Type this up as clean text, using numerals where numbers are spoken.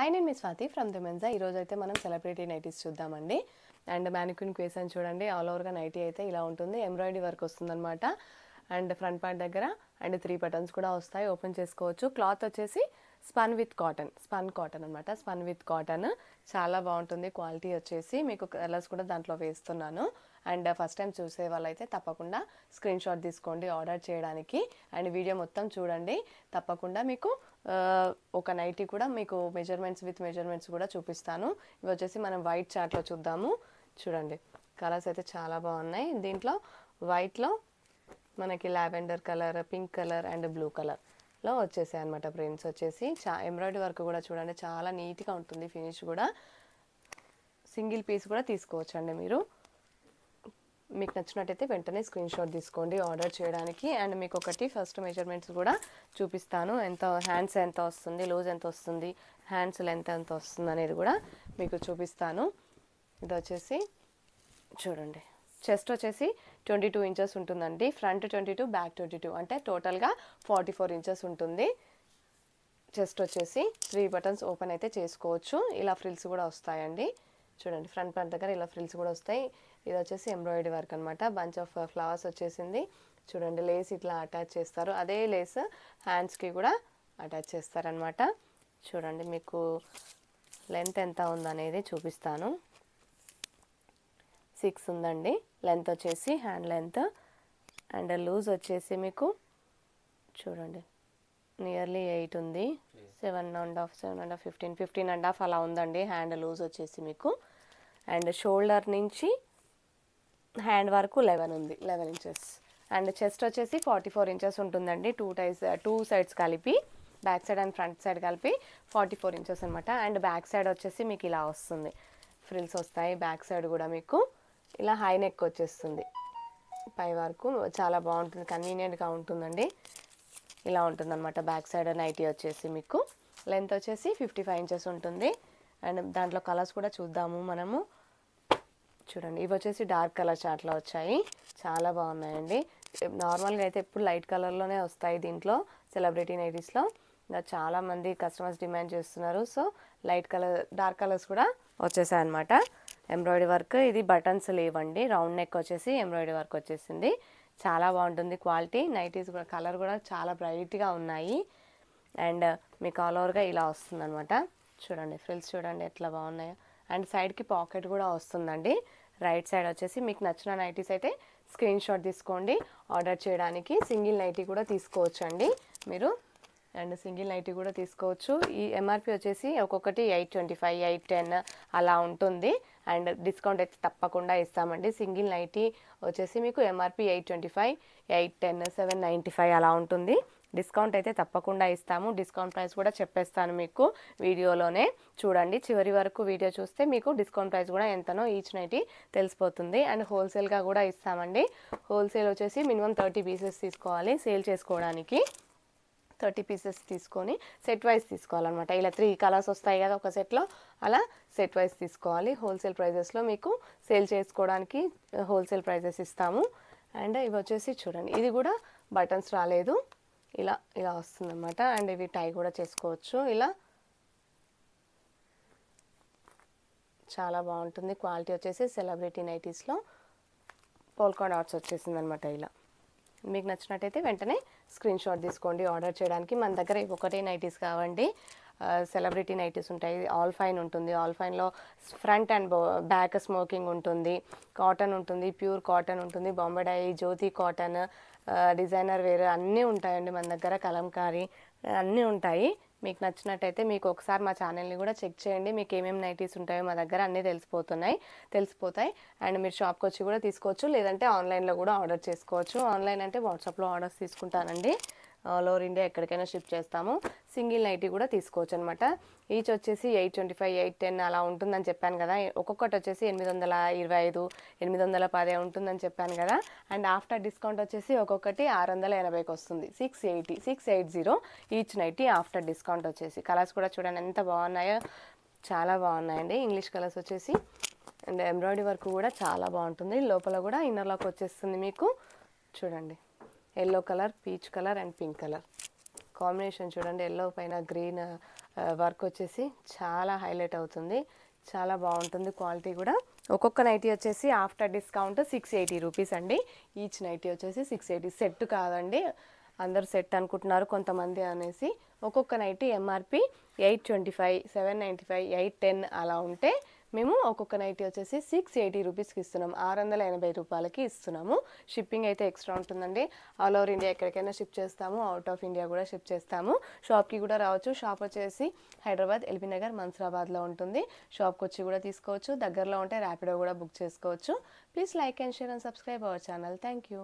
Hi, నేను మీ Swathi from the Mensa. ఈరోజు అయితే మనం సెలబ్రిటీ నైటీస్ చూద్దామండి. అండ్ మ్యానిక్విన్ క్వేస్ అని చూడండి, ఆల్ ఓవర్గా నైటీ అయితే ఇలా ఉంటుంది. ఎంబ్రాయిడరీ వర్క్ వస్తుందన్నమాట. అండ్ ఫ్రంట్ పార్ట్ దగ్గర అండ్ 3 బటన్స్ కూడా వస్తాయి, ఓపెన్ చేసుకోవచ్చు. క్లాత్ వచ్చేసి స్పన్ కాటన్ అనమాట. స్పన్ విత్ కాటన్ చాలా బాగుంటుంది. క్వాలిటీ వచ్చేసి మీకు కలర్స్ కూడా దాంట్లో వేస్తున్నాను. అండ్ ఫస్ట్ టైం చూసే వాళ్ళైతే తప్పకుండా స్క్రీన్ షాట్ తీసుకోండి ఆర్డర్ చేయడానికి. అండ్ వీడియో మొత్తం చూడండి. తప్పకుండా మీకు ఒక నైటీ కూడా మీకు మెజర్మెంట్స్ కూడా చూపిస్తాను. ఇవి వచ్చేసి మనం వైట్ చార్ట్లో చూద్దాము. చూడండి, కలర్స్ అయితే చాలా బాగున్నాయి. దీంట్లో వైట్లో మనకి lavender colour, pink colour and blue కలర్లో వచ్చేసాయి అనమాట. ప్రింట్స్ వచ్చేసి ఎంబ్రాయిడరీ వర్క్ కూడా చూడండి, చాలా నీట్గా ఉంటుంది. ఫినిష్ కూడా సింగిల్ పీస్ కూడా తీసుకోవచ్చు అండి. మీకు నచ్చినట్టయితే వెంటనే స్క్రీన్ షాట్ తీసుకోండి ఆర్డర్ చేయడానికి. అండ్ మీకు ఒకటి ఫస్ట్ మెజర్మెంట్స్ కూడా చూపిస్తాను. హ్యాండ్స్ ఎంత వస్తుంది, లూజ్ ఎంత వస్తుంది, హ్యాండ్స్ లెంత్ ఎంత వస్తుంది అనేది కూడా మీకు చూపిస్తాను. ఇది వచ్చేసి చూడండి, చెస్ట్ వచ్చేసి 22 ఇంచెస్ ఉంటుందండి. ఫ్రంట్ 22, బ్యాక్ 22, అంటే టోటల్గా 44 ఇంచెస్ ఉంటుంది. చెస్ట్ వచ్చేసి 3 బటన్స్ ఓపెన్ అయితే చేసుకోవచ్చు. ఇలా ఫ్రిల్స్ కూడా వస్తాయండి. చూడండి, ఫ్రంట్ పార్ట్ దగ్గర ఇలా ఫ్రిల్స్ కూడా వస్తాయి. ఇది వచ్చేసి ఎంబ్రాయిడరీ వర్క్ అనమాట. బంచ్ ఆఫ్ ఫ్లవర్స్ వచ్చేసింది. చూడండి, లేస్ ఇట్లా అటాచ్ చేస్తారు. అదే లేస్ హ్యాండ్స్కి కూడా అటాచ్ చేస్తారనమాట. చూడండి, మీకు లెంత్ ఎంత ఉందనేది చూపిస్తాను. 6 ఉందండి లెంత్ వచ్చేసి, హ్యాండ్ లెంత్. అండ్ లూజ్ వచ్చేసి మీకు చూడండి నియర్లీ 8 ఉంది. 7.5, 15.5 అలా ఉందండి హ్యాండ్ లూజ్ వచ్చేసి మీకు. అండ్ షోల్డర్ నుంచి హ్యాండ్ వరకు 11 ఉంది, 11 ఇంచెస్. అండ్ చెస్ట్ వచ్చేసి 44 ఇంచెస్ ఉంటుందండి. 2 సైడ్స్ కలిపి, back side and front side కలిపి 44 ఇంచెస్ అనమాట. అండ్ బ్యాక్ సైడ్ వచ్చేసి మీకు ఇలా వస్తుంది, ఫ్రిల్స్ వస్తాయి. బ్యాక్ సైడ్ కూడా మీకు ఇలా హై నెక్ వచ్చేస్తుంది పై వరకు. చాలా బాగుంటుంది, కన్వీనియంట్గా ఉంటుందండి. ఇలా ఉంటుంది అనమాట బ్యాక్ సైడ్ నైటీ వచ్చేసి మీకు. లెంత్ వచ్చేసి 55 ఇంచెస్ ఉంటుంది. అండ్ దాంట్లో కలర్స్ కూడా చూద్దాము మనము. చూడండి, ఇవి వచ్చేసి డార్క్ కలర్ చార్ట్లో వచ్చాయి, చాలా బాగున్నాయండి. నార్మల్గా అయితే ఎప్పుడు లైట్ కలర్లోనే వస్తాయి దీంట్లో సెలబ్రిటీ నైటీస్లో. చాలామంది కస్టమర్స్ డిమాండ్ చేస్తున్నారు. సో డార్క్ కలర్స్ కూడా వచ్చేసాయి అనమాట. ఎంబ్రాయిడరీ వర్క్, ఇది బటన్స్ లేవండి. రౌండ్ నెక్ వచ్చేసి ఎంబ్రాయిడరీ వర్క్ వచ్చేసింది. చాలా బాగుంటుంది క్వాలిటీ. నైటీస్ కూడా కలర్ కూడా చాలా బ్రైట్గా ఉన్నాయి. అండ్ మీకు ఆల్ ఓవర్గా ఇలా వస్తుంది అనమాట. చూడండి, ఫ్రిల్స్ చూడండి ఎట్లా బాగున్నాయో. అండ్ సైడ్కి పాకెట్ కూడా వస్తుందండి. రైట్ సైడ్ వచ్చేసి మీకు నచ్చిన నైటీస్ అయితే స్క్రీన్ షాట్ తీసుకోండి ఆర్డర్ చేయడానికి. సింగిల్ నైటీ కూడా తీసుకోవచ్చు అండి మీరు. అండ్ సింగిల్ నైటీ కూడా తీసుకోవచ్చు. ఈ ఎంఆర్పి వచ్చేసి ఒక్కొక్కటి 825, 810 అలా ఉంటుంది. అండ్ డిస్కౌంట్ అయితే తప్పకుండా ఇస్తామండి. సింగిల్ నైటీ వచ్చేసి మీకు ఎంఆర్పి 825, 810, 795 అలా ఉంటుంది. డిస్కౌంట్ అయితే తప్పకుండా ఇస్తాము. డిస్కౌంట్ ప్రైస్ కూడా చెప్పేస్తాను మీకు వీడియోలోనే. చూడండి, చివరి వరకు వీడియో చూస్తే మీకు డిస్కౌంట్ ప్రైస్ కూడా ఎంతనో ఈచ్ నైటీ తెలిసిపోతుంది. అండ్ హోల్సేల్గా కూడా ఇస్తామండి. హోల్సేల్ వచ్చేసి మినిమం 30 పీసెస్ తీసుకోవాలి సేల్ చేసుకోవడానికి. 30 పీసెస్ తీసుకొని సెట్ వైజ్ తీసుకోవాలన్నమాట. ఇలా 3 కలర్స్ వస్తాయి కదా ఒక సెట్లో, అలా సెట్ వైజ్ తీసుకోవాలి. హోల్సేల్ ప్రైజెస్లో మీకు సేల్ చేసుకోవడానికి హోల్సేల్ ప్రైజెస్ ఇస్తాము. అండ్ ఇవి వచ్చేసి చూడండి, ఇది కూడా బటన్స్ రాలేదు, ఇలా వస్తుందన్నమాట. అండ్ ఇవి టై కూడా చేసుకోవచ్చు. ఇలా చాలా బాగుంటుంది క్వాలిటీ వచ్చేసి. సెలబ్రిటీ నైటీస్లో పోల్కా డాట్స్ వచ్చేసింది అనమాట. ఇలా మీకు నచ్చినట్టయితే వెంటనే స్క్రీన్ షాట్ తీసుకోండి ఆర్డర్ చేయడానికి. మన దగ్గర ఒకటే నైటీస్ కావండి, సెలబ్రిటీ నైటీస్ ఉంటాయి. ఆల్ ఫైన్ ఉంటుంది. ఆల్ ఫైన్లో ఫ్రంట్ అండ్ బ్యాక్ స్మోకింగ్ ఉంటుంది, కాటన్ ఉంటుంది, ప్యూర్ కాటన్ ఉంటుంది, Bombay dye, Jyothi cotton, designer wear అన్నీ ఉంటాయండి మన దగ్గర. కలంకారీ అన్నీ ఉంటాయి. మీకు నచ్చినట్టయితే మీకు ఒకసారి మా ఛానల్ని కూడా చెక్ చేయండి. మీకు ఏమేమి నైటీస్ ఉంటాయో మా దగ్గర అన్నీ తెలిసిపోతాయి. అండ్ మీరు షాప్కి వచ్చి కూడా తీసుకోవచ్చు, లేదంటే ఆన్లైన్లో కూడా ఆర్డర్ చేసుకోవచ్చు. ఆన్లైన్ అంటే వాట్సాప్లో ఆర్డర్స్ తీసుకుంటానండి. ఆల్ ఓవర్ ఇండియా ఎక్కడికైనా షిప్ చేస్తాము. సింగిల్ నైటీ కూడా తీసుకోవచ్చు అనమాట. ఈచ్ వచ్చేసి 825, 810 అలా ఉంటుందని చెప్పాను కదా. ఒక్కొక్కటి వచ్చేసి 825, 810 ఉంటుందని చెప్పాను కదా. అండ్ ఆఫ్టర్ డిస్కౌంట్ వచ్చేసి ఒక్కొక్కటి 680కి వస్తుంది. 680 ఈచ్ నైటీ ఆఫ్టర్ డిస్కౌంట్ వచ్చేసి. కలర్స్ కూడా చూడండి ఎంత బాగున్నాయో, చాలా బాగున్నాయండి. ఇంగ్లీష్ కలర్స్ వచ్చేసి. అండ్ ఎంబ్రాయిడరీ వర్క్ కూడా చాలా బాగుంటుంది. లోపల కూడా ఇన్నర్లోకి వచ్చేస్తుంది మీకు. చూడండి, yellow colour, peach colour and pink colour combination చూడండి. ఎల్లో పైన గ్రీన్ వర్క్ వచ్చేసి చాలా హైలైట్ అవుతుంది, చాలా బాగుంటుంది క్వాలిటీ కూడా. ఒక్కొక్క నైటీ వచ్చేసి ఆఫ్టర్ డిస్కౌంట్ 680 రూపీస్ అండి. ఈచ్ నైటీ వచ్చేసి 680, సెట్ కాదండి, అందరు సెట్ అనుకుంటున్నారు కొంతమంది అనేసి. ఒక్కొక్క నైటీ ఎంఆర్పి 825, 795, 810 అలా ఉంటే మేము ఒక్కొక్క నైటీ వచ్చేసి 680 రూపీస్కి ఇస్తున్నాము, 680 రూపాయలకి ఇస్తున్నాము. షిప్పింగ్ అయితే ఎక్స్ట్రా ఉంటుందండి. ఆల్ ఓవర్ ఇండియా ఎక్కడికైనా షిప్ చేస్తాము, అవుట్ ఆఫ్ ఇండియా కూడా షిప్ చేస్తాము. షాప్కి కూడా రావచ్చు. షాప్ వచ్చేసి హైదరాబాద్ ఎల్బీ నగర్ మన్సూరాబాద్లో ఉంటుంది. షాప్కి వచ్చి కూడా తీసుకోవచ్చు. దగ్గరలో ఉంటే ర్యాపిడో కూడా బుక్ చేసుకోవచ్చు. Please like and share and subscribe our channel. Thank you.